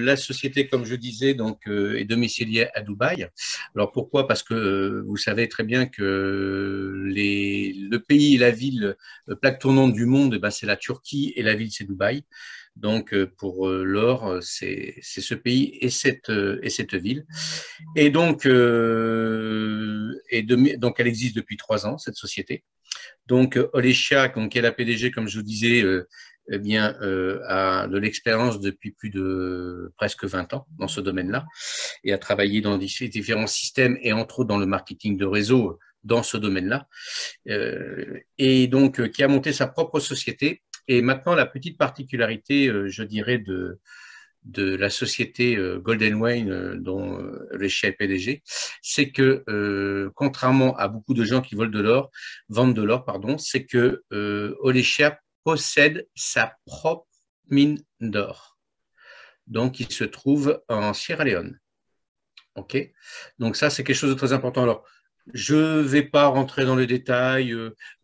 la société, comme je disais, donc, est domiciliée à Dubaï. Alors pourquoi? Parce que vous savez très bien que le pays et la ville plaque tournante du monde, eh ben, c'est la Turquie et la ville, c'est Dubaï. Donc pour l'or, c'est ce pays et cette ville. Et donc, donc elle existe depuis 3 ans, cette société. Donc, Olesha, qui est la PDG, comme je vous disais, eh bien, a de l'expérience depuis plus de presque 20 ans dans ce domaine-là et a travaillé dans différents systèmes et entre autres dans le marketing de réseau dans ce domaine-là. Et donc, qui a monté sa propre société. Et maintenant, la petite particularité, je dirais, de la société Golden Wayne dont Olesha est PDG, c'est que contrairement à beaucoup de gens qui vendent de l'or, pardon, c'est que Olesha possède sa propre mine d'or. Donc, il se trouve en Sierra Leone. OK? Donc, ça, c'est quelque chose de très important. Alors, je ne vais pas rentrer dans le détail,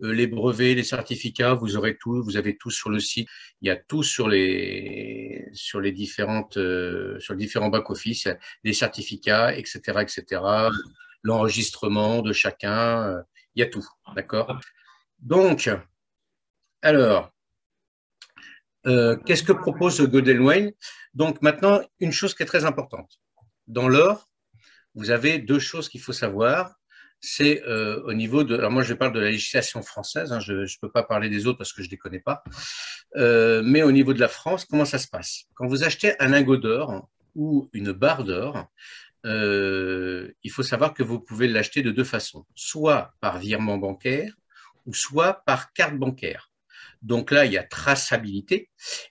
les brevets, les certificats, vous aurez tout, vous avez tout sur le site. Il y a tout sur les différents back-office, les certificats, etc., etc., l'enregistrement de chacun, il y a tout, d'accord? Donc, alors, qu'est-ce que propose Golden Wayne? Donc, maintenant, une chose qui est très importante. Dans l'or, vous avez deux choses qu'il faut savoir. C'est au niveau de… Alors moi, je parle de la législation française, hein, je ne peux pas parler des autres parce que je ne les connais pas. Mais au niveau de la France, comment ça se passe? Quand vous achetez un lingot d'or ou une barre d'or, il faut savoir que vous pouvez l'acheter de deux façons, soit par virement bancaire ou soit par carte bancaire. Donc là, il y a traçabilité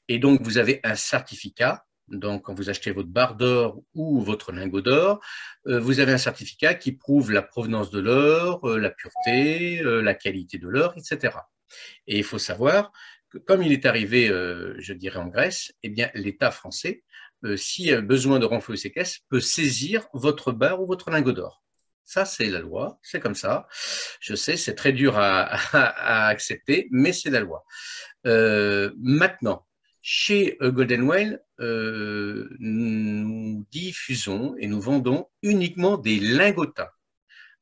et donc vous avez un certificat. Donc, quand vous achetez votre barre d'or ou votre lingot d'or, vous avez un certificat qui prouve la provenance de l'or, la pureté, la qualité de l'or, etc. Et il faut savoir que comme il est arrivé, je dirais, en Grèce, eh bien, l'État français, s'il a besoin de renflouer ses caisses, peut saisir votre barre ou votre lingot d'or. Ça, c'est la loi, c'est comme ça. Je sais, c'est très dur à accepter, mais c'est la loi. Maintenant, chez Golden Whale, nous diffusons et nous vendons uniquement des lingotins.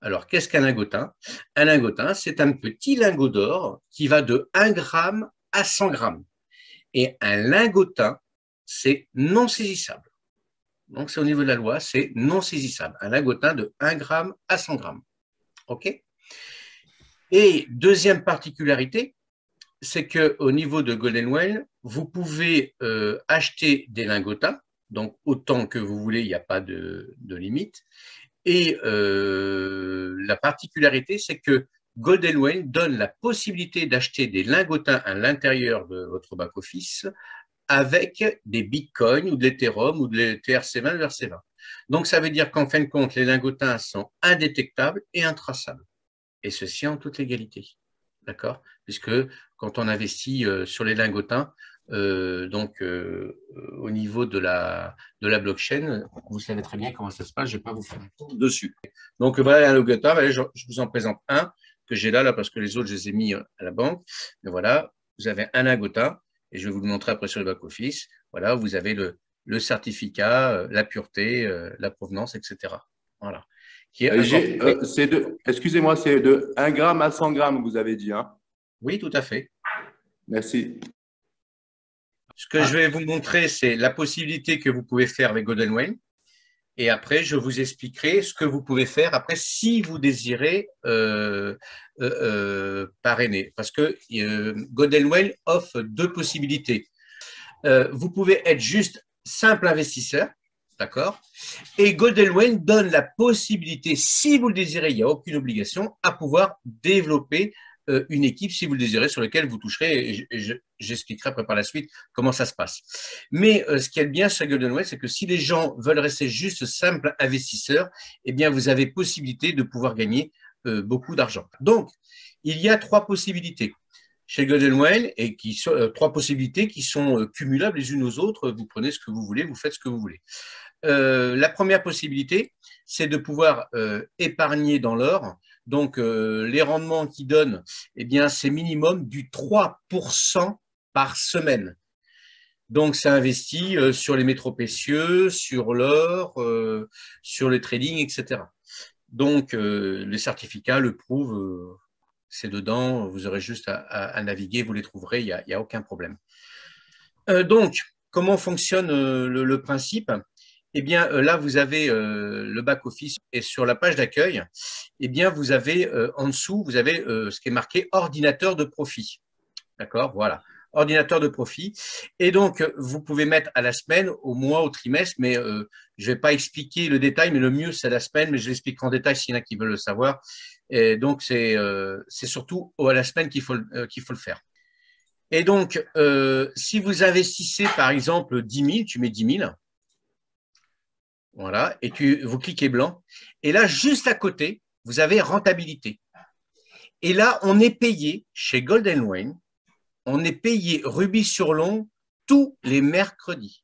Alors, qu'est-ce qu'un lingotin? Un lingotin, c'est un petit lingot d'or qui va de 1 gramme à 100 grammes. Et un lingotin, c'est non saisissable. Donc, c'est au niveau de la loi, c'est non saisissable. Un lingotin de 1 gramme à 100 grammes. OK? Et deuxième particularité, c'est qu'au niveau de Golden Whale, vous pouvez acheter des lingotins, donc autant que vous voulez, il n'y a pas de limite. Et la particularité, c'est que Golden Whale donne la possibilité d'acheter des lingotins à l'intérieur de votre back-office avec des bitcoins ou de l'Ethereum ou de l'ETRC20, le RC20. Donc, ça veut dire qu'en fin de compte, les lingotins sont indétectables et intraçables. Et ceci en toute légalité. D'accord? Puisque quand on investit sur les lingotins, au niveau de la blockchain, vous savez très bien comment ça se passe, je ne vais pas vous faire un tour dessus. Donc voilà un lingotin, voilà, je vous en présente un que j'ai là, parce que les autres, je les ai mis à la banque. Mais voilà, vous avez un lingotin, et je vais vous le montrer après sur le back-office. Voilà, vous avez le certificat, la pureté, la provenance, etc. Voilà. Qui est Excusez-moi, c'est de 1 gramme à 100 grammes, vous avez dit, hein? Oui, tout à fait. Merci. Ce que je vais vous montrer, c'est la possibilité que vous pouvez faire avec Golden Whale. Et après, je vous expliquerai ce que vous pouvez faire après si vous désirez parrainer. Parce que Golden Whale offre deux possibilités. Vous pouvez être juste simple investisseur, d'accord? Et Golden Whale donne la possibilité, si vous le désirez, il n'y a aucune obligation, à pouvoir développer une équipe, si vous le désirez, sur laquelle vous toucherez, et j'expliquerai après par la suite comment ça se passe. Mais ce qui est bien sur Golden Whale, c'est que si les gens veulent rester juste simples investisseurs, eh bien, vous avez possibilité de pouvoir gagner beaucoup d'argent. Donc, il y a trois possibilités chez Golden Whale, et trois possibilités qui sont cumulables les unes aux autres. Vous prenez ce que vous voulez, vous faites ce que vous voulez. La première possibilité, c'est de pouvoir épargner dans l'or. Donc, les rendements qu'ils donnent, eh bien, c'est minimum du 3% par semaine. Donc, ça investit sur les métaux précieux, sur l'or, sur le trading, etc. Donc, les certificats le prouvent, c'est dedans, vous aurez juste à naviguer, vous les trouverez, il n'y a aucun problème. Donc, comment fonctionne le principe? Eh bien, là, vous avez le back-office et sur la page d'accueil, eh bien, vous avez en dessous, vous avez ce qui est marqué ordinateur de profit. D'accord? Voilà. Ordinateur de profit. Et donc, vous pouvez mettre à la semaine, au mois, au trimestre, mais je ne vais pas expliquer le détail, mais le mieux, c'est la semaine, mais je l'expliquerai en détail s'il y en a qui veulent le savoir. Et donc, c'est surtout à la semaine qu'il faut le faire. Et donc, si vous investissez, par exemple, 10 000, tu mets 10 000, voilà, et vous cliquez blanc. Et là, juste à côté, vous avez rentabilité. Et là, on est payé chez Golden Wayne, on est payé rubis sur l'ongle tous les mercredis.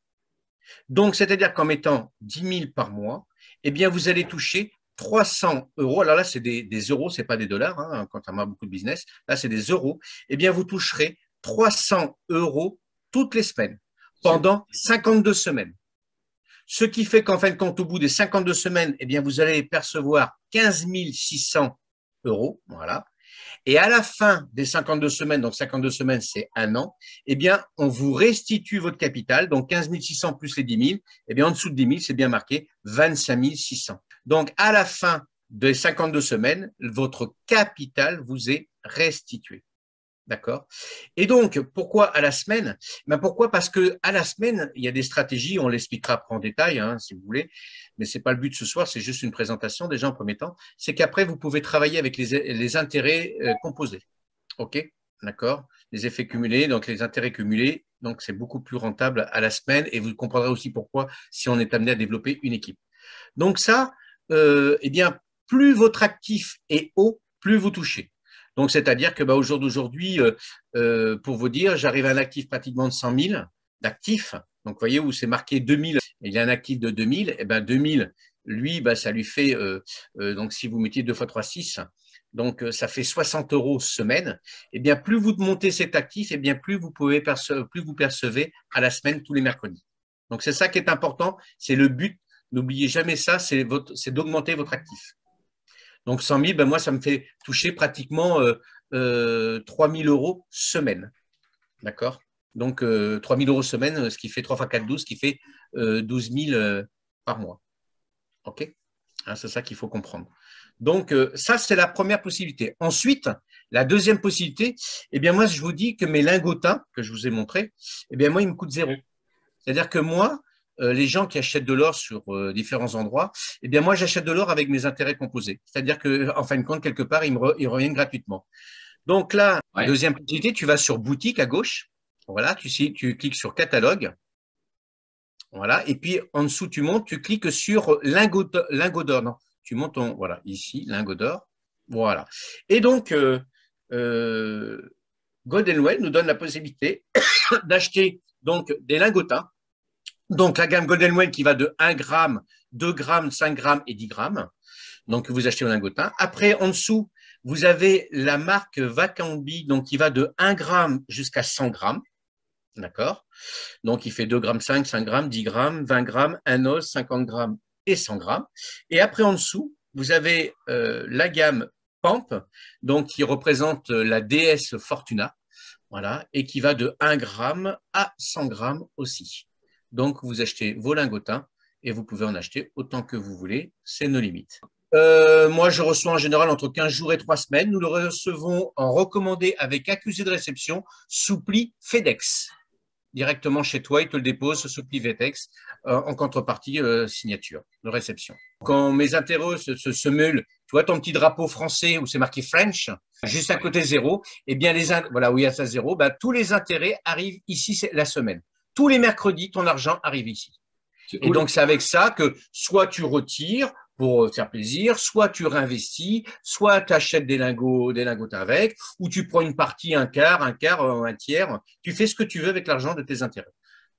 Donc, c'est-à-dire qu'en mettant 10 000 par mois, eh bien, vous allez toucher 300 euros. Alors là, c'est des euros, ce n'est pas des dollars, hein, quand on a beaucoup de business. Là, c'est des euros. Eh bien, vous toucherez 300 euros toutes les semaines, pendant 52 semaines. Ce qui fait qu'en fin de compte, au bout des 52 semaines, eh bien, vous allez percevoir 15 600 euros. Voilà. Et à la fin des 52 semaines, donc 52 semaines, c'est un an, eh bien, on vous restitue votre capital, donc 15 600 plus les 10 000, eh bien, en dessous de 10 000, c'est bien marqué 25 600. Donc, à la fin des 52 semaines, votre capital vous est restitué. D'accord? Et donc, pourquoi à la semaine? Ben pourquoi? Parce que à la semaine, il y a des stratégies, on l'expliquera après en détail, hein, si vous voulez, mais ce n'est pas le but ce soir, c'est juste une présentation déjà en premier temps. C'est qu'après, vous pouvez travailler avec les intérêts composés. OK? D'accord? Les effets cumulés, donc les intérêts cumulés, donc c'est beaucoup plus rentable à la semaine et vous comprendrez aussi pourquoi si on est amené à développer une équipe. Donc ça, eh bien, plus votre actif est haut, plus vous touchez. Donc, c'est-à-dire que au jour d'aujourd'hui, pour vous dire, j'arrive à un actif pratiquement de 100 000 d'actifs. Donc, vous voyez où c'est marqué 2000, il y a un actif de 2000, et bien 2000, lui, ça lui fait, donc si vous mettiez 2 fois 3, 6, donc ça fait 60 euros semaine. Et bien, plus vous montez cet actif, et bien plus vous percevez à la semaine tous les mercredis. Donc, c'est ça qui est important, c'est le but. N'oubliez jamais ça, c'est d'augmenter votre actif. Donc, 100 000, moi, ça me fait toucher pratiquement 3 000 euros semaine. D'accord? Donc, 3 000 euros semaine, ce qui fait 3 fois 4, 12, ce qui fait 12 000 par mois. OK? Hein, c'est ça qu'il faut comprendre. Donc, ça, c'est la première possibilité. Ensuite, la deuxième possibilité, eh bien, moi, je vous dis que mes lingotins, que je vous ai montrés, eh bien, moi, ils me coûtent zéro. C'est-à-dire que moi, les gens qui achètent de l'or sur différents endroits, eh bien moi j'achète de l'or avec mes intérêts composés. C'est-à-dire qu'en fin de compte, quelque part, ils reviennent gratuitement. Donc là, deuxième possibilité, tu vas sur boutique à gauche. Voilà, tu cliques sur catalogue. Voilà, et puis en dessous, tu montes, tu cliques sur lingot d'or. Non, tu montes voilà, ici, lingot d'or. Voilà. Et donc, Golden Whale nous donne la possibilité d'acheter donc des lingotins. Donc, la gamme Golden Whale qui va de 1 gramme, 2 grammes, 5 grammes et 10 grammes. Donc, vous achetez au lingotin. Après, en dessous, vous avez la marque Vacambi, donc qui va de 1 gramme jusqu'à 100 grammes. D'accord? Donc, il fait 2 grammes 5, 5 grammes, 10 grammes, 20 grammes, 1 os, 50 grammes et 100 grammes. Et après, en dessous, vous avez la gamme Pamp, donc qui représente la déesse Fortuna. Voilà, et qui va de 1 gramme à 100 grammes aussi. Donc, vous achetez vos lingotins et vous pouvez en acheter autant que vous voulez, c'est nos limites. Moi, je reçois en général entre 15 jours et 3 semaines. Nous le recevons en recommandé avec accusé de réception sous pli FedEx. Directement chez toi, ils te le déposent sous pli FedEx en contrepartie signature de réception. Quand mes intérêts se meulent, tu vois ton petit drapeau français où c'est marqué French, juste à côté zéro, eh bien, voilà, où il y a ça zéro, tous les intérêts arrivent ici la semaine. Tous les mercredis, ton argent arrive ici. Cool. Et donc, c'est avec ça que soit tu retires pour faire plaisir, soit tu réinvestis, soit tu achètes des lingots avec, ou tu prends une partie, un quart, un tiers. Tu fais ce que tu veux avec l'argent de tes intérêts.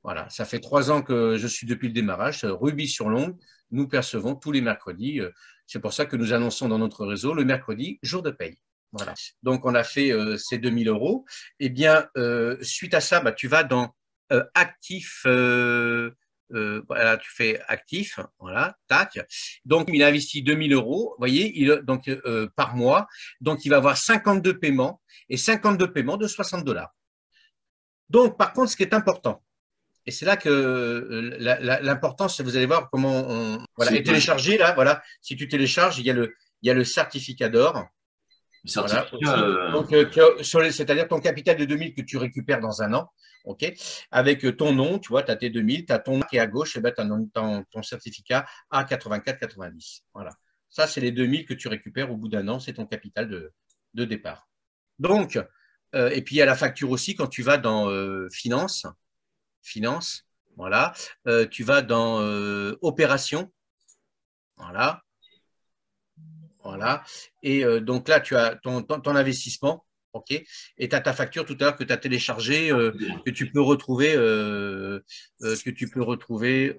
Voilà, ça fait 3 ans que je suis depuis le démarrage, rubis sur l'ongle. Nous percevons tous les mercredis. C'est pour ça que nous annonçons dans notre réseau le mercredi, jour de paye. Voilà. Donc, on a fait ces 2 000 euros. Eh bien, suite à ça, tu vas dans actif. Voilà, tu fais actif, voilà, tac. Donc, il a investi 2000 euros, vous voyez, donc, par mois. Donc, il va avoir 52 paiements et 52 paiements de 60 dollars. Donc, par contre, ce qui est important, et c'est là que l'importance, vous allez voir comment on. Voilà, et télécharger, là, voilà, si tu télécharges, il y a le certificat d'or. Voilà, donc, c'est-à-dire ton capital de 2000 que tu récupères dans un an, ok, avec ton nom, tu vois, tu as tes 2000, tu as ton nom qui est à gauche, et ben, tu as ton certificat à 84,90. Voilà. Ça, c'est les 2000 que tu récupères au bout d'un an, c'est ton capital de départ. Donc, et puis il y a la facture aussi quand tu vas dans finance, voilà, tu vas dans opération, voilà. Voilà. Et donc là, tu as ton investissement, ok, et tu as ta facture tout à l'heure que tu as téléchargée, que tu peux retrouver,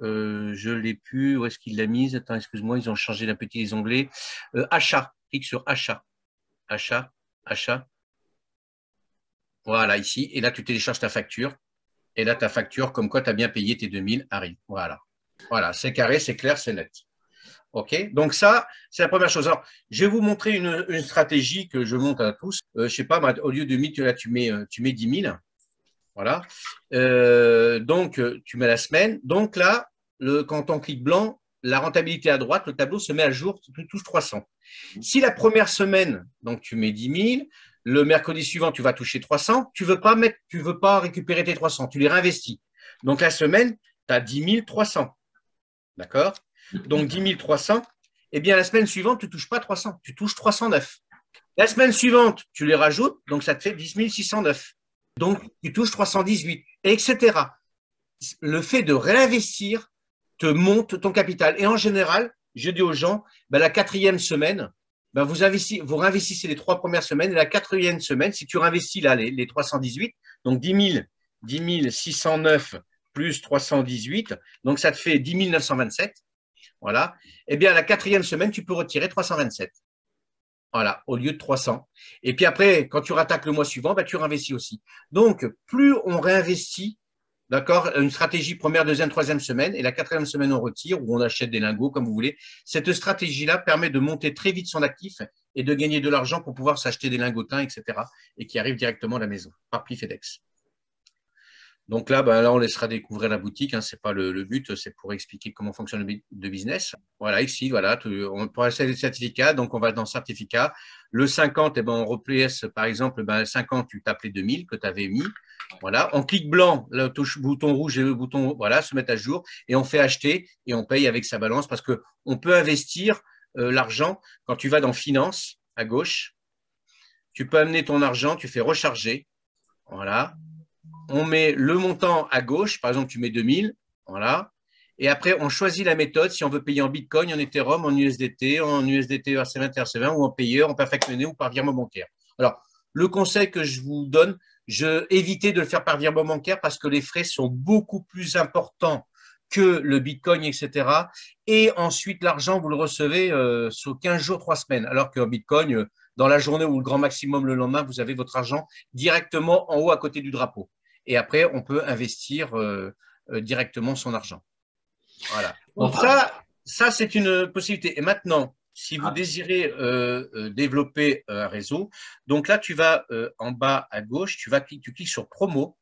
je ne l'ai plus, où est-ce qu'il l'a mise? Attends, excuse-moi, ils ont changé la petite onglet. Achat, clique sur achat, achat, achat. Voilà, ici. Et là, tu télécharges ta facture. Et là, ta facture, comme quoi tu as bien payé tes 2000, arrive. Voilà. Voilà, c'est carré, c'est clair, c'est net. OK, donc ça, c'est la première chose. Alors, je vais vous montrer une stratégie que je montre à tous. Je ne sais pas, au lieu de 1000, là, tu mets 10 000. Voilà. Donc, tu mets la semaine. Donc là, quand on clique blanc, la rentabilité à droite, le tableau se met à jour, tu touches 300. Si la première semaine, donc tu mets 10 000, le mercredi suivant, tu vas toucher 300, tu veux pas récupérer tes 300, tu les réinvestis. Donc la semaine, tu as 10 300. D'accord? Donc 10 300, eh bien la semaine suivante, tu ne touches pas 300, tu touches 309. La semaine suivante, tu les rajoutes, donc ça te fait 10 609. Donc tu touches 318, etc. Le fait de réinvestir te monte ton capital. Et en général, je dis aux gens, ben, la quatrième semaine, ben, vous réinvestissez les 3 premières semaines, et la quatrième semaine, si tu réinvestis là les 318, donc 10 609 plus 318, donc ça te fait 10 927. Voilà. Eh bien, la quatrième semaine, tu peux retirer 327. Voilà, au lieu de 300. Et puis après, quand tu rattaques le mois suivant, bah, tu réinvestis aussi. Donc, plus on réinvestit, d'accord, une stratégie première, deuxième, troisième semaine, et la quatrième semaine, on retire ou on achète des lingots, comme vous voulez. Cette stratégie-là permet de monter très vite son actif et de gagner de l'argent pour pouvoir s'acheter des lingotins, etc. et qui arrivent directement à la maison par FedEx. Donc là, ben là, on laissera découvrir la boutique. Hein, ce n'est pas le but, c'est pour expliquer comment fonctionne le business. Voilà, ici, voilà, pour acheter des certificats, donc on va dans certificat. Le 50, eh ben, on replace, par exemple, ben, 50, tu tapes les 2000 que tu avais mis. Voilà, on clique blanc, le bouton rouge et le bouton, voilà, se mettent à jour et on fait acheter et on paye avec sa balance parce qu'on peut investir l'argent quand tu vas dans finance à gauche. Tu peux amener ton argent, tu fais recharger. Voilà. On met le montant à gauche, par exemple, tu mets 2000, voilà. Et après, on choisit la méthode, si on veut payer en Bitcoin, en Ethereum, en USDT ERC20, ERC20 ou en payeur, en perfect money ou par virement bancaire. Alors, le conseil que je vous donne, évitez de le faire par virement bancaire parce que les frais sont beaucoup plus importants que le Bitcoin, etc. Et ensuite, l'argent, vous le recevez sur 15 jours, 3 semaines. Alors qu'en Bitcoin, dans la journée ou le grand maximum le lendemain, vous avez votre argent directement en haut à côté du drapeau. Et après, on peut investir directement son argent. Voilà. Donc ça c'est une possibilité. Et maintenant, si vous désirez développer un réseau, donc là, tu vas en bas à gauche, tu cliques sur promo.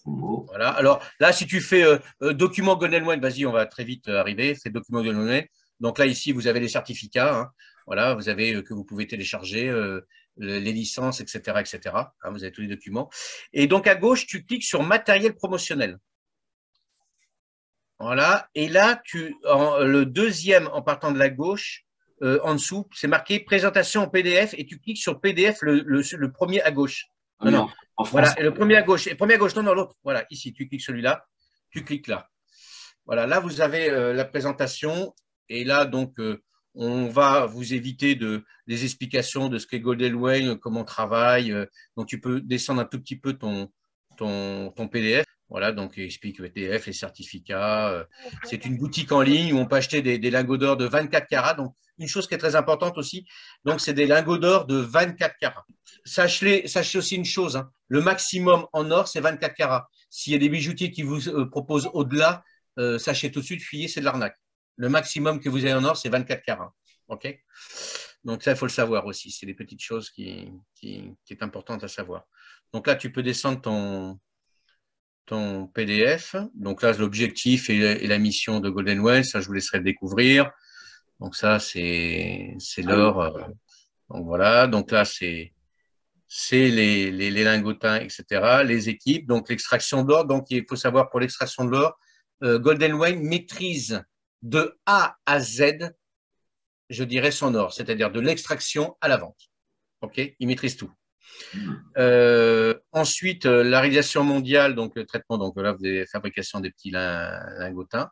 Voilà. Alors là, si tu fais document Golden, vas-y, on va très vite arriver. C'est document Golden. Donc là, ici, vous avez les certificats. Hein. Voilà, vous avez que vous pouvez télécharger les licences, etc., etc. Hein, vous avez tous les documents. Et donc à gauche, tu cliques sur matériel promotionnel. Voilà. Et là, le deuxième en partant de la gauche, en dessous, c'est marqué présentation en PDF et tu cliques sur PDF le premier à gauche. Non, non. Voilà, et le premier à gauche. Et le premier à gauche, non, l'autre. Voilà, ici, tu cliques celui-là, tu cliques là. Voilà, là, vous avez la présentation. Et là, donc, on va vous éviter des explications de ce qu'est Golden, comment on travaille. Donc, tu peux descendre un tout petit peu ton PDF. Voilà, donc il explique le PDF, les certificats. C'est une boutique en ligne où on peut acheter des lingots d'or de 24 carats. Donc, une chose qui est très importante aussi, donc c'est des lingots d'or de 24 carats. Sachez aussi une chose, hein, le maximum en or, c'est 24 carats. S'il y a des bijoutiers qui vous proposent au-delà, sachez tout de suite, fuyez, c'est de l'arnaque. Le maximum que vous avez en or, c'est 24 carats. OK? Donc ça, il faut le savoir aussi. C'est des petites choses qui est importante à savoir. Donc là, tu peux descendre ton PDF. Donc là, l'objectif et la mission de Golden Well, ça, je vous laisserai le découvrir. Donc ça, c'est l'or. Donc voilà. Donc là, c'est les lingotins, etc., les équipes. Donc l'extraction de l'or. Donc il faut savoir pour l'extraction de l'or, Golden Wayne maîtrise de A à Z, je dirais, son or, c'est-à-dire de l'extraction à la vente. OK? Il maîtrise tout. Ensuite, la réalisation mondiale, donc le traitement, donc là, vous avez fabrication des petits lingotins.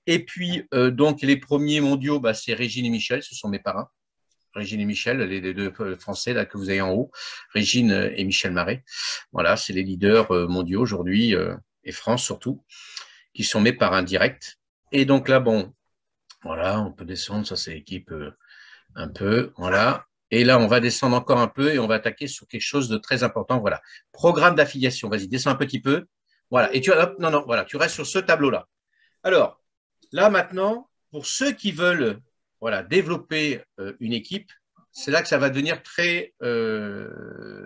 Et puis, donc, les premiers mondiaux, bah, c'est Régine et Michel, ce sont mes parrains. Régine et Michel, les deux Français là, que vous avez en haut, Régine et Michel Marais. Voilà, c'est les leaders mondiaux aujourd'hui, et France surtout, qui sont mes parrains directs. Et donc là, bon, voilà, on peut descendre, ça c'est l'équipe un peu, voilà. Et là, on va descendre encore un peu et on va attaquer sur quelque chose de très important. Voilà, programme d'affiliation. Vas-y, descends un petit peu. Voilà, et hop, non, voilà, tu restes sur ce tableau-là. Alors, là maintenant, pour ceux qui veulent voilà, développer une équipe, c'est là que ça va devenir très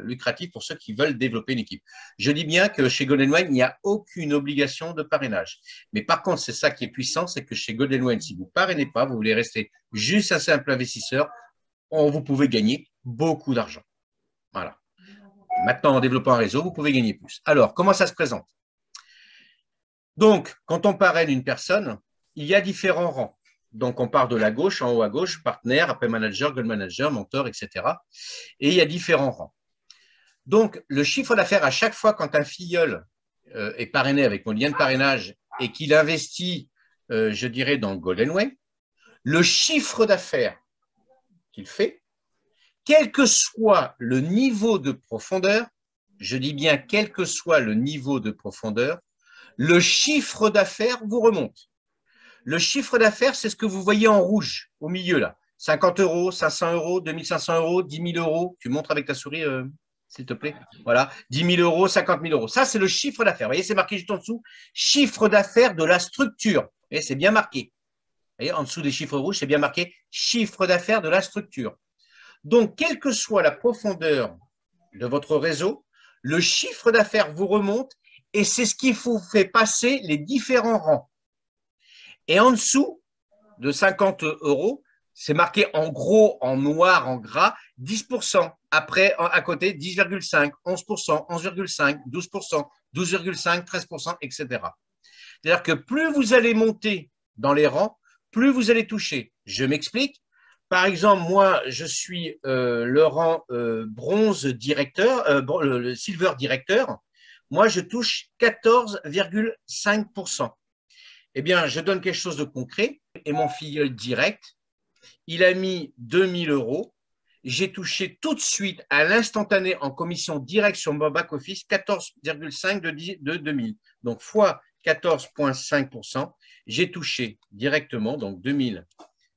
lucratif pour ceux qui veulent développer une équipe. Je dis bien que chez Golden Wine, il n'y a aucune obligation de parrainage. Mais par contre, c'est ça qui est puissant, c'est que chez Golden Wine, si vous ne parrainez pas, vous voulez rester juste un simple investisseur, vous pouvez gagner beaucoup d'argent. Voilà. Maintenant, en développant un réseau, vous pouvez gagner plus. Alors, comment ça se présente? Donc, quand on parraine une personne, il y a différents rangs. Donc, on part de la gauche, en haut à gauche, partenaire, après manager, gold manager, mentor, etc. Et il y a différents rangs. Donc, le chiffre d'affaires, à chaque fois quand un filleul est parrainé avec mon lien de parrainage et qu'il investit, je dirais, dans Golden Way, le chiffre d'affaires qu'il fait, quel que soit le niveau de profondeur, je dis bien quel que soit le niveau de profondeur, le chiffre d'affaires vous remonte. Le chiffre d'affaires, c'est ce que vous voyez en rouge au milieu là. 50 euros, 500 euros, 2500 euros, 10 000 euros. Tu montres avec ta souris, s'il te plaît. Voilà, 10 000 euros, 50 000 euros. Ça, c'est le chiffre d'affaires. Vous voyez, c'est marqué juste en dessous. Chiffre d'affaires de la structure. Vous voyez, c'est bien marqué. Vous voyez, en dessous des chiffres rouges, c'est bien marqué chiffre d'affaires de la structure. Donc, quelle que soit la profondeur de votre réseau, le chiffre d'affaires vous remonte et c'est ce qui vous fait passer les différents rangs. Et en dessous de 50 euros, c'est marqué en gros, en noir, en gras, 10%. Après, à côté, 10,5, 11%, 11,5, 12%, 12,5, 13%, etc. C'est-à-dire que plus vous allez monter dans les rangs, plus vous allez toucher. Je m'explique. Par exemple, moi, je suis le rang bronze directeur, le silver directeur. Moi, je touche 14,5%. Eh bien, je donne quelque chose de concret. Et mon filleul direct, il a mis 2000 euros. J'ai touché tout de suite, à l'instantané, en commission directe sur mon back-office, 14,5 de 2000. Donc, fois 14,5%, j'ai touché directement, donc 2000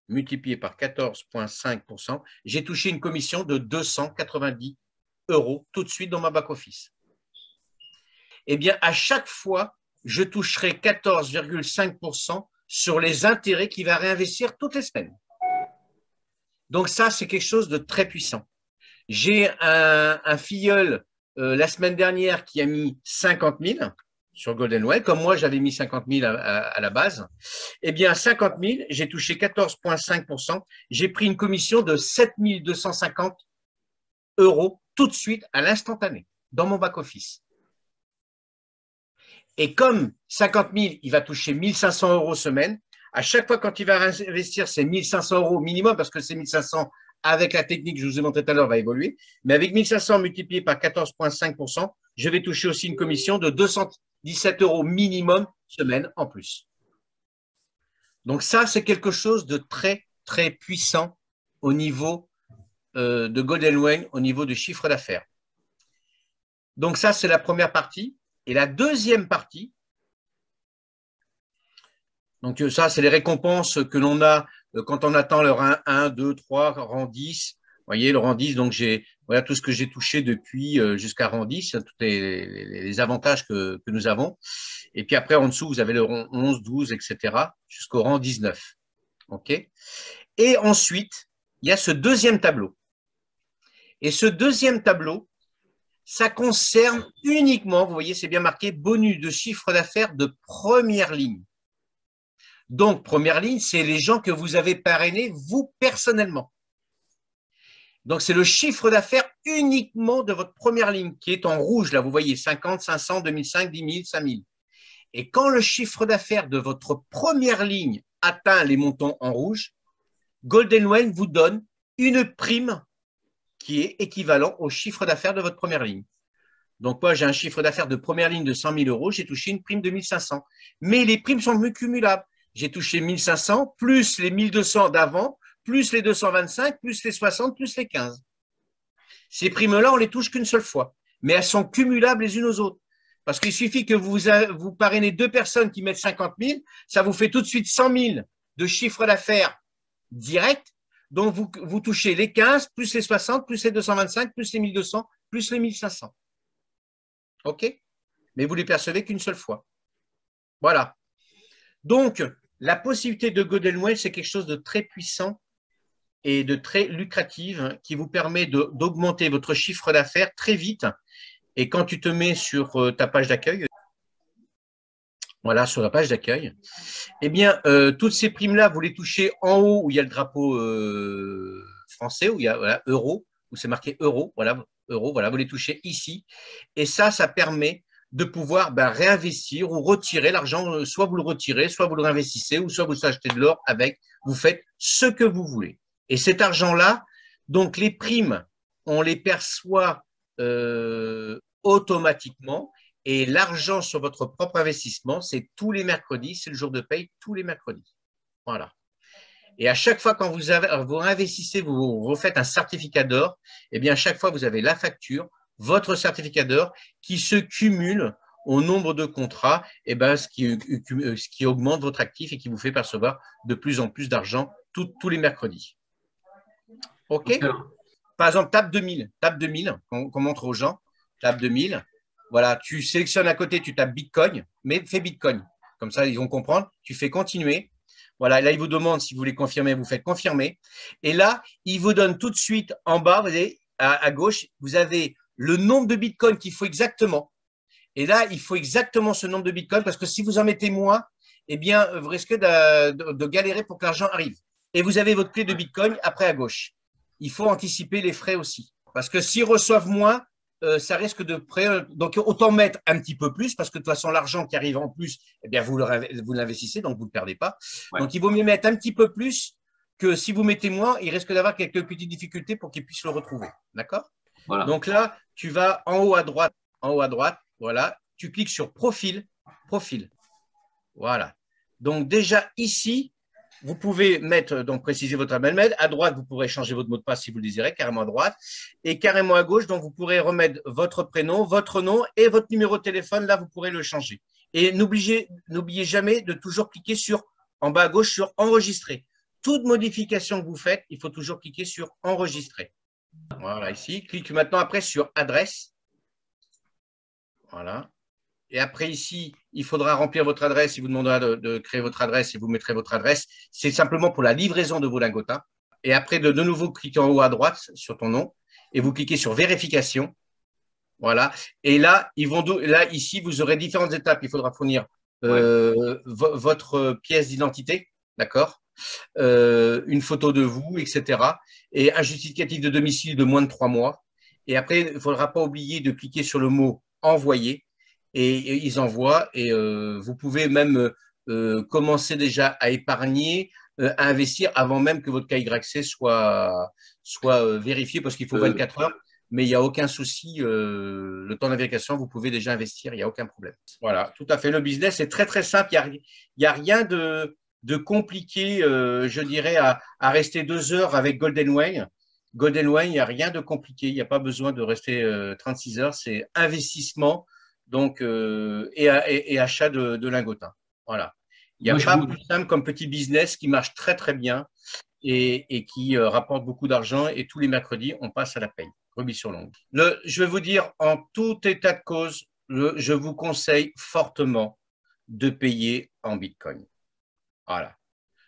multiplié par 14,5%, j'ai touché une commission de 290 euros tout de suite dans ma back-office. Eh bien, à chaque fois, je toucherai 14,5% sur les intérêts qu'il va réinvestir toutes les semaines. Donc ça, c'est quelque chose de très puissant. J'ai un filleul la semaine dernière qui a mis 50 000 sur Golden Way, comme moi j'avais mis 50 000 à la base. Eh bien, 50 000, j'ai touché 14,5%. J'ai pris une commission de 7 250 euros tout de suite à l'instantané dans mon back-office. Et comme 50 000, il va toucher 1 500 euros semaine, à chaque fois quand il va investir ces 1 500 euros minimum, parce que ces 1 500 avec la technique que je vous ai montré tout à l'heure va évoluer, mais avec 1 500 multiplié par 14,5%, je vais toucher aussi une commission de 217 euros minimum semaine en plus. Donc ça, c'est quelque chose de très, très puissant au niveau de Golden Wayne, au niveau du chiffre d'affaires. Donc ça, c'est la première partie. Et la deuxième partie, donc ça, c'est les récompenses que l'on a quand on atteint le rang 1, 2, 3, rang 10. voyez, le rang 10, donc voilà tout ce que j'ai touché depuis jusqu'à rang 10, tous les avantages que nous avons. Et puis après, en dessous, vous avez le rang 11, 12, etc., jusqu'au rang 19. OK? Et ensuite, il y a ce deuxième tableau. Et ce deuxième tableau, ça concerne uniquement, vous voyez, c'est bien marqué, bonus de chiffre d'affaires de première ligne. Donc, première ligne, c'est les gens que vous avez parrainés, vous, personnellement. Donc, c'est le chiffre d'affaires uniquement de votre première ligne qui est en rouge. Là, vous voyez, 50, 500, 2005, 10 000, 5 000. Et quand le chiffre d'affaires de votre première ligne atteint les montants en rouge, Golden Whale vous donne une prime qui est équivalent au chiffre d'affaires de votre première ligne. Donc, moi, j'ai un chiffre d'affaires de première ligne de 100 000 euros, j'ai touché une prime de 1 500. Mais les primes sont cumulables. J'ai touché 1 500, plus les 1 200 d'avant, plus les 225, plus les 60, plus les 15. Ces primes-là, on les touche qu'une seule fois, mais elles sont cumulables les unes aux autres. Parce qu'il suffit que vous parrainez 2 personnes qui mettent 50 000, ça vous fait tout de suite 100 000 de chiffre d'affaires direct. Donc, vous touchez les 15, plus les 60, plus les 225, plus les 1 200, plus les 1 500. OK? Mais vous ne les percevez qu'une seule fois. Voilà. Donc, la possibilité de Golden Whale, c'est quelque chose de très puissant et de très lucratif qui vous permet d'augmenter votre chiffre d'affaires très vite. Et quand tu te mets sur ta page d'accueil, voilà, sur la page d'accueil, eh bien, toutes ces primes-là, vous les touchez en haut où il y a le drapeau français, où il y a voilà, euro, où c'est marqué euro, voilà, vous les touchez ici. Et ça permet de pouvoir réinvestir ou retirer l'argent, soit vous le retirez, soit vous le réinvestissez, ou soit vous achetez de l'or avec, vous faites ce que vous voulez. Et cet argent-là, donc les primes, on les perçoit automatiquement, et l'argent sur votre propre investissement, c'est tous les mercredis, c'est le jour de paye, tous les mercredis. Voilà. Et à chaque fois, quand vous investissez, vous refaites un certificat d'or, eh bien, à chaque fois, vous avez la facture, votre certificat d'or qui se cumule au nombre de contrats, eh ben, ce qui augmente votre actif et qui vous fait percevoir de plus en plus d'argent tous les mercredis. OK? Par exemple, tape 2000, qu'on montre aux gens, tape 2000. Voilà, tu sélectionnes à côté, tu tapes Bitcoin, mais fais Bitcoin. Comme ça, ils vont comprendre. Tu fais continuer. Voilà, là, il vous demande si vous voulez confirmer, vous faites confirmer. Et là, il vous donne tout de suite en bas, vous voyez, à gauche, vous avez le nombre de bitcoins qu'il faut exactement. Et là, il faut exactement ce nombre de bitcoins parce que si vous en mettez moins, eh bien, vous risquez de galérer pour que l'argent arrive. Et vous avez votre clé de bitcoin après à gauche. Il faut anticiper les frais aussi. Parce que s'ils reçoivent moins, ça risque de près. Donc, autant mettre un petit peu plus parce que de toute façon, l'argent qui arrive en plus, eh bien, vous l'investissez, donc vous ne le perdez pas. Ouais. Donc, il vaut mieux mettre un petit peu plus que si vous mettez moins, il risque d'avoir quelques petites difficultés pour qu'ils puissent le retrouver. D'accord? Voilà. Donc là, tu vas en haut à droite, voilà, tu cliques sur profil. Voilà. Donc, déjà ici, vous pouvez préciser votre adresse mail. À droite, vous pourrez changer votre mot de passe si vous le désirez, carrément à droite. Et carrément à gauche, donc vous pourrez remettre votre prénom, votre nom et votre numéro de téléphone. Là, vous pourrez le changer. Et n'oubliez jamais de toujours cliquer en bas à gauche sur enregistrer. Toute modification que vous faites, il faut toujours cliquer sur enregistrer. Voilà, ici. Clique maintenant après sur adresse. Voilà. Et après, ici, il faudra remplir votre adresse. Il vous demandera de créer votre adresse et vous mettrez votre adresse. C'est simplement pour la livraison de vos lingots. Et après, de nouveau, cliquez en haut à droite sur ton nom et vous cliquez sur vérification. Voilà. Et là, ici, vous aurez différentes étapes. Il faudra fournir votre pièce d'identité, d'accord, une photo de vous, etc. Et un justificatif de domicile de moins de 3 mois. Et après, il ne faudra pas oublier de cliquer sur le mot « Envoyer ». Et ils envoient et vous pouvez même commencer déjà à épargner, à investir avant même que votre KYC soit vérifié parce qu'il faut 24 heures, mais il n'y a aucun souci. Le temps de vérification, vous pouvez déjà investir, il n'y a aucun problème. Voilà, tout à fait. Le business est très, très simple. Il n'y a rien de compliqué, je dirais, à rester 2 heures avec Golden Whale. Golden Whale, il n'y a rien de compliqué. Il n'y a pas besoin de rester 36 heures. C'est investissement. Donc, et achat de lingots. Voilà. Il n'y a pas plus simple comme petit business qui marche très, très bien et qui rapporte beaucoup d'argent. Et tous les mercredis, on passe à la paye, brebis sur l'ongle. Je vais vous dire, en tout état de cause, je vous conseille fortement de payer en Bitcoin. Voilà.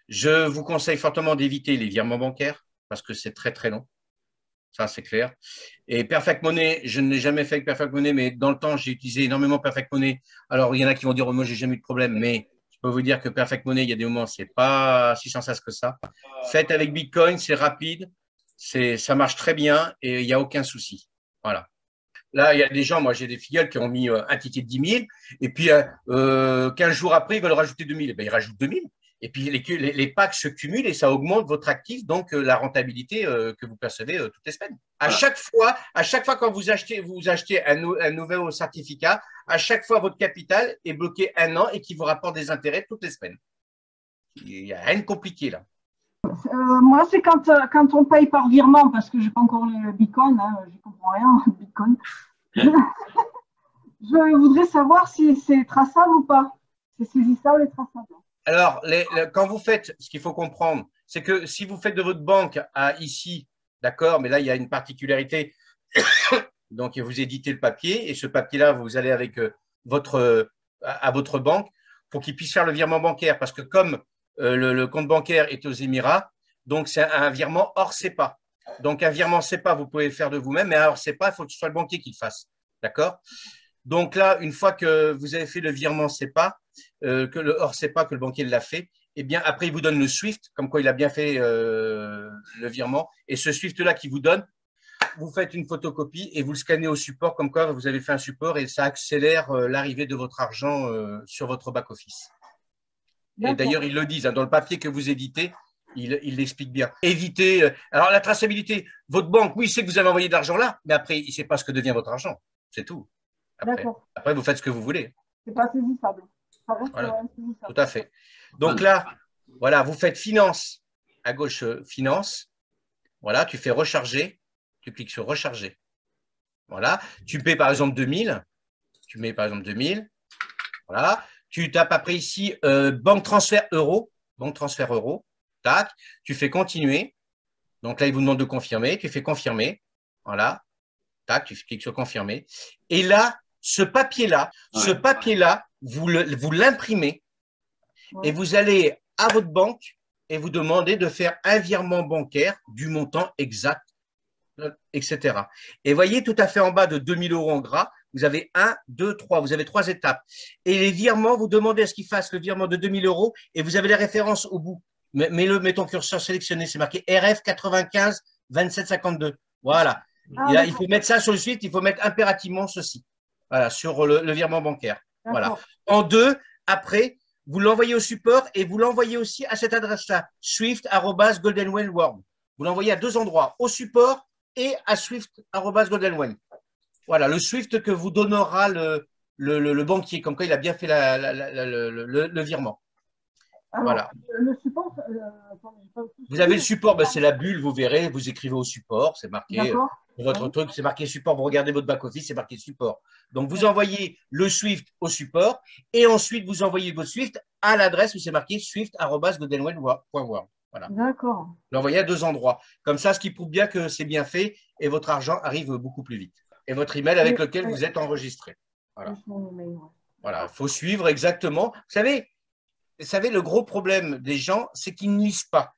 Je vous conseille fortement d'éviter les virements bancaires parce que c'est très, très long. Ça, c'est clair. Et Perfect Money, je ne l'ai jamais fait avec Perfect Money, mais dans le temps, j'ai utilisé énormément Perfect Money. Alors, il y en a qui vont dire, oh, moi, j'ai jamais eu de problème, mais je peux vous dire que Perfect Money, il y a des moments, c'est pas si sans sens que ça. Faites avec Bitcoin, c'est rapide, ça marche très bien et il n'y a aucun souci. Voilà. Là, il y a des gens, moi, j'ai des filleuls qui ont mis un ticket de 10 000 et puis 15 jours après, ils veulent rajouter 2 000. Eh bien, ils rajoutent 2 000. Et puis, les packs se cumulent et ça augmente votre actif, donc la rentabilité que vous percevez toutes les semaines. À chaque fois quand vous achetez un nouveau certificat, à chaque fois, votre capital est bloqué 1 an et qui vous rapporte des intérêts toutes les semaines. Il n'y a rien de compliqué là. Moi, c'est quand on paye par virement, parce que je n'ai pas encore le Bitcoin, hein, je ne comprends rien au Bitcoin. Je voudrais savoir si c'est traçable ou pas. C'est saisissable et traçable. Alors, quand vous faites, ce qu'il faut comprendre, c'est que si vous faites de votre banque à ici, d'accord, mais là, il y a une particularité. Donc, vous éditez le papier et ce papier-là, vous allez avec à votre banque pour qu'il puisse faire le virement bancaire. Parce que comme le compte bancaire est aux Émirats, donc c'est un virement hors SEPA. Donc, un virement SEPA, vous pouvez le faire de vous-même, mais un hors SEPA, il faut que ce soit le banquier qui le fasse. D'accord? Donc là, une fois que vous avez fait le virement SEPA, que le hors SEPA, que le banquier l'a fait, eh bien, après, il vous donne le SWIFT, comme quoi il a bien fait le virement. Et ce SWIFT-là qui vous donne, vous faites une photocopie et vous le scannez au support, comme quoi vous avez fait un support et ça accélère l'arrivée de votre argent sur votre back-office. Et d'ailleurs, ils le disent, hein, dans le papier que vous éditez, ils l'expliquent bien. Évitez. Alors, la traçabilité, votre banque, oui, sait que vous avez envoyé de l'argent là, mais après, il ne sait pas ce que devient votre argent. C'est tout. Après, vous faites ce que vous voulez. C'est pas saisissable. Ça reste voilà. saisissable. Tout à fait. Donc là, voilà, vous faites finance, à gauche, finance. Voilà, tu fais recharger. Tu cliques sur recharger. Voilà. Tu paies par exemple 2000. Tu mets par exemple 2000. Voilà. Tu tapes après ici banque transfert euro. Banque transfert euro. Tac. Tu fais continuer. Donc là, il vous demande de confirmer. Tu fais confirmer. Voilà. Tac. Tu cliques sur confirmer. Et là, ce papier-là, vous l'imprimez et vous allez à votre banque et vous demandez de faire un virement bancaire du montant exact, etc. Et voyez, tout à fait en bas de 2000 € en gras, vous avez 1, 2, 3, vous avez 3 étapes. Et les virements, vous demandez à ce qu'ils fassent le virement de 2000 € et vous avez les références au bout. Mets ton curseur sélectionné, c'est marqué RF 95 27 52. Voilà. Et là, il faut mettre ça sur le site, il faut mettre impérativement ceci. Voilà, sur le virement bancaire. Voilà. En 2, après, vous l'envoyez au support et vous l'envoyez aussi à cette adresse-là, swift@goldenwell.world. Vous l'envoyez à 2 endroits, au support et à swift@goldenwell. Voilà, le Swift que vous donnera le banquier, comme quoi il a bien fait le virement. Alors, voilà. Le support, vous avez le support, ben, c'est la bulle, vous verrez, vous écrivez au support, c'est marqué. Votre truc, c'est marqué support. Vous regardez votre back-office, c'est marqué support. Donc, vous envoyez le Swift au support et ensuite, vous envoyez votre Swift à l'adresse où c'est marqué swift@goldenwell.world. Voilà. D'accord. Vous l'envoyez à 2 endroits. Comme ça, ce qui prouve bien que c'est bien fait et votre argent arrive beaucoup plus vite. Et votre email avec lequel vous êtes enregistré. Voilà. Voilà. Il faut suivre exactement. Vous savez, le gros problème des gens, c'est qu'ils ne lisent pas.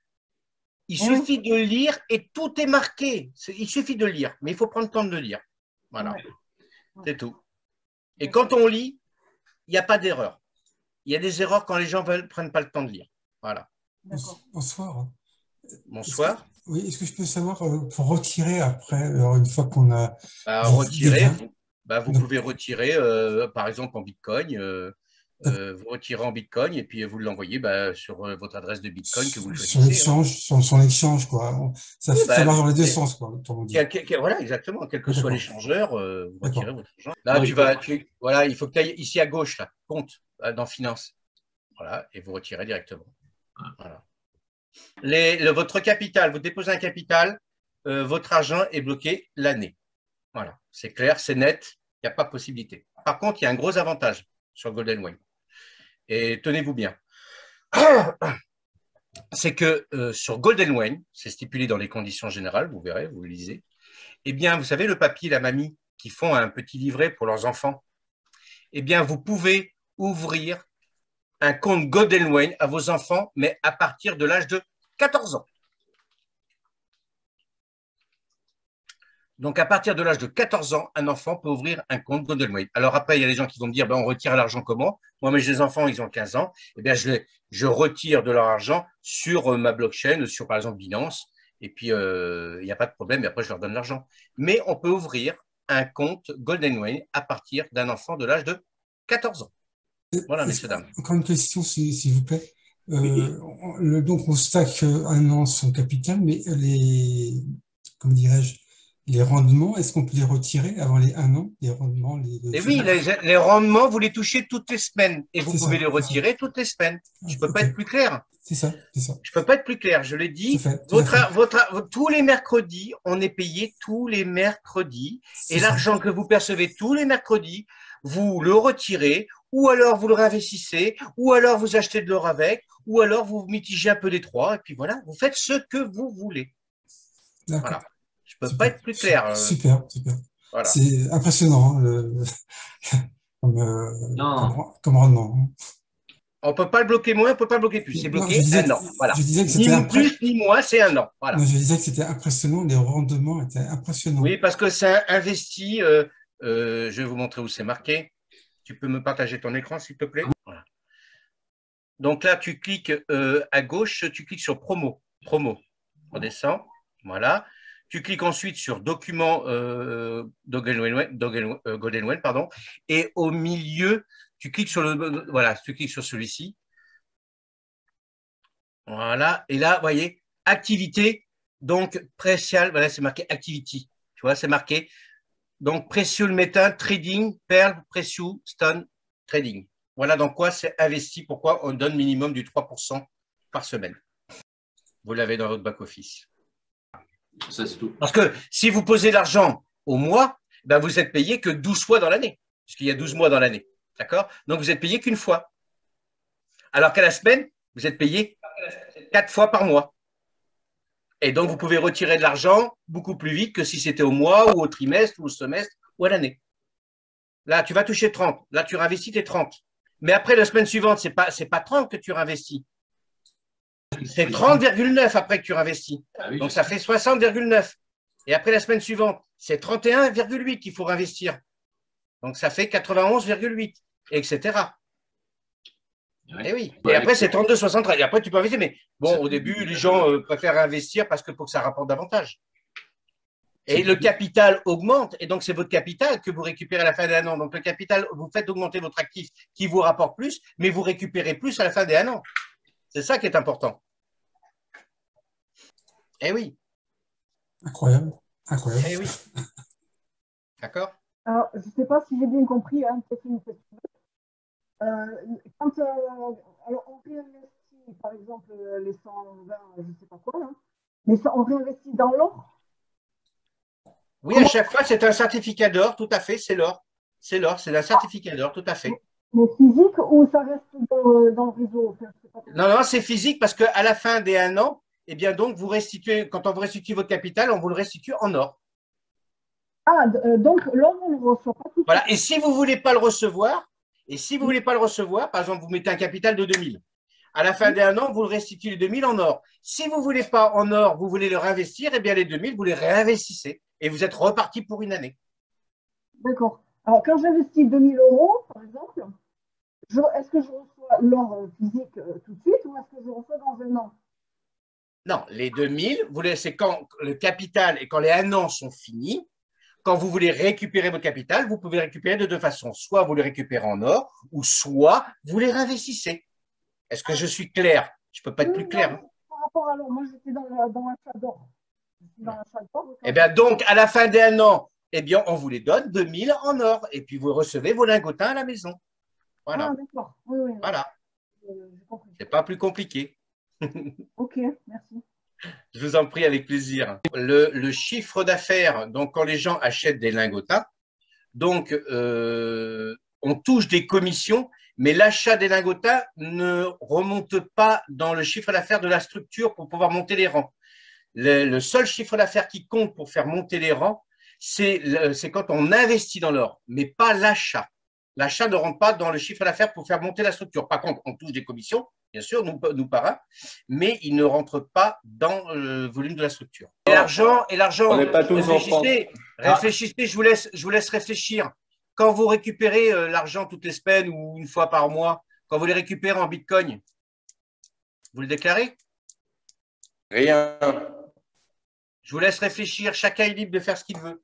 Il suffit de lire et tout est marqué. Il suffit de lire, mais il faut prendre le temps de le lire. Voilà, c'est tout. Et quand on lit, il n'y a pas d'erreur. Il y a des erreurs quand les gens ne prennent pas le temps de lire. Voilà. Bonsoir. Bonsoir. Oui, est-ce que je peux savoir pour retirer après, une fois qu'on a… retirer, vous pouvez retirer, par exemple, en Bitcoin. Vous retirez en Bitcoin et puis vous l'envoyez sur votre adresse de Bitcoin que vous choisissez. Sur l'échange, quoi. Ça marche dans les deux sens, quoi. Voilà, exactement. Quel que soit l'échangeur, vous retirez votre argent. Là, voilà, il faut que tu ailles ici à gauche, là, compte, dans finance. Voilà, et vous retirez directement. Voilà. Votre capital, vous déposez un capital, votre argent est bloqué l'année. Voilà, c'est clair, c'est net, il n'y a pas de possibilité. Par contre, il y a un gros avantage sur GoldenWay. Et tenez-vous bien. c'est que sur Goldenwayne, c'est stipulé dans les conditions générales, vous verrez, vous le lisez, eh bien, vous savez, le papy et la mamie qui font un petit livret pour leurs enfants, eh bien, vous pouvez ouvrir un compte Goldenwayne à vos enfants, mais à partir de l'âge de 14 ans. Donc, à partir de l'âge de 14 ans, un enfant peut ouvrir un compte Goldenwayne. Alors après, il y a des gens qui vont me dire, ben, on retire l'argent comment? Moi, mais j'ai des enfants, ils ont 15 ans. Eh bien, je retire de leur argent sur ma blockchain, sur par exemple Binance. Et puis, il n'y a pas de problème. Et après, je leur donne l'argent. Mais on peut ouvrir un compte Goldenwayne à partir d'un enfant de l'âge de 14 ans. Voilà, messieurs, dames. Encore une question, s'il vous plaît. Oui. Donc, on stack un an son capital, mais comment dirais-je, les rendements, est-ce qu'on peut les retirer avant les un an, les rendements Et oui, les rendements, vous les touchez toutes les semaines et vous pouvez les retirer toutes les semaines. Je ne peux pas être plus clair. C'est ça, c'est ça. Je ne peux pas être plus clair, je l'ai dit. Tous les mercredis, on est payé tous les mercredis et l'argent que vous percevez tous les mercredis, vous le retirez ou alors vous le réinvestissez ou alors vous achetez de l'or avec ou alors vous mitigez un peu des trois et puis voilà, vous faites ce que vous voulez. Voilà. Je ne peux pas être plus clair. Super, super. Voilà. C'est impressionnant comme rendement. On ne peut pas le bloquer moins, on ne peut pas le bloquer plus. C'est bloqué un an. Voilà. Je disais que ni plus ni moins, c'est un an. Voilà. Non, je disais que c'était impressionnant, les rendements étaient impressionnants. Oui, parce que c'est investi. Je vais vous montrer où c'est marqué. Tu peux me partager ton écran, s'il te plaît? Voilà. Donc là, tu cliques à gauche, tu cliques sur promo. Promo. On descend. Voilà. Tu cliques ensuite sur document Goldenwayne, pardon, et au milieu, tu cliques sur celui-ci. Voilà. Et là, vous voyez, activité, donc précial, voilà, c'est marqué activity. Tu vois, c'est marqué. Donc, precious metal trading, perle, precious stone trading. Voilà dans quoi c'est investi, pourquoi on donne minimum du 3% par semaine. Vous l'avez dans votre back-office. Ça, c'est tout. Parce que si vous posez l'argent au mois, ben vous êtes payé que 12 fois dans l'année, puisqu'il y a 12 mois dans l'année. D'accord? Donc, vous êtes payé qu'une fois. Alors qu'à la semaine, vous êtes payé 4 fois par mois. Et donc, vous pouvez retirer de l'argent beaucoup plus vite que si c'était au mois ou au trimestre ou au semestre ou à l'année. Là, tu vas toucher 30. Là, tu réinvestis tes 30. Mais après, la semaine suivante, ce n'est pas 30 que tu réinvestis. C'est 30,9 après que tu réinvestis. Ah oui, donc, ça fait 60,9. Et après, la semaine suivante, c'est 31,8 qu'il faut réinvestir. Donc, ça fait 91,8, etc. Ouais. Et oui. Et après, c'est 32,63. Et après, tu peux investir. Mais bon, au début, les gens préfèrent investir parce que pour que ça rapporte davantage. Et le capital augmente. Et donc, c'est votre capital que vous récupérez à la fin d'un an. Donc, le capital, vous faites augmenter votre actif qui vous rapporte plus, mais vous récupérez plus à la fin d'un an. C'est ça qui est important. Eh oui. Incroyable. Incroyable. Eh oui. D'accord? Alors, je ne sais pas si j'ai bien compris, hein, quand alors on réinvestit, par exemple, les 120, je ne sais pas quoi, là, mais ça, on réinvestit dans l'or? Oui, à chaque fois, c'est un certificat d'or, tout à fait, c'est l'or. C'est l'or, c'est un certificat d'or, tout à fait. Mais physique ou ça reste dans le réseau? Non, non, c'est physique parce qu'à la fin des 1 an, eh bien donc, vous restituez, quand on vous restitue votre capital, on vous le restitue en or. Ah, donc l'or, on ne le reçoit pas tout. Voilà, et si vous ne voulez pas le recevoir, par exemple, vous mettez un capital de 2000. À la fin des 1 an, vous le restituez les 2000 en or. Si vous ne voulez pas en or, vous voulez le réinvestir, eh bien les 2000, vous les réinvestissez et vous êtes reparti pour une année. D'accord. Alors, quand j'investis 2000 €, par exemple, est-ce que je reçois l'or physique tout de suite ou est-ce que je reçois dans un an? Non, les 2000, c'est quand le capital et quand les 1 an sont finis. Quand vous voulez récupérer votre capital, vous pouvez récupérer de deux façons. Soit vous les récupérez en or, ou soit vous les réinvestissez. Est-ce que je suis clair? Je ne peux pas être plus clair. Par rapport à l'or, moi j'étais dans l'achat d'or. Eh bien, donc, à la fin des 1 an, eh bien, on vous les donne 2000 en or. Et puis, vous recevez vos lingotins à la maison. Voilà. Ah, d'accord. Oui. Voilà. C'est pas plus compliqué. Ok, merci. Je vous en prie, avec plaisir. Le chiffre d'affaires, donc quand les gens achètent des lingotins, donc on touche des commissions, Mais l'achat des lingotas ne remonte pas dans le chiffre d'affaires de la structure pour pouvoir monter les rangs. Le seul chiffre d'affaires qui compte pour faire monter les rangs, c'est quand on investit dans l'or, mais pas l'achat. L'achat ne rentre pas dans le chiffre d'affaires pour faire monter la structure. Par contre, on touche des commissions, bien sûr, nous para, mais il ne rentre pas dans le volume de la structure. Et l'argent, On n'est pas tous en France. réfléchissez, je vous laisse réfléchir. Quand vous récupérez l'argent toutes les semaines ou une fois par mois, quand vous les récupérez en Bitcoin, vous le déclarez? Rien. Je vous laisse réfléchir. Chacun est libre de faire ce qu'il veut.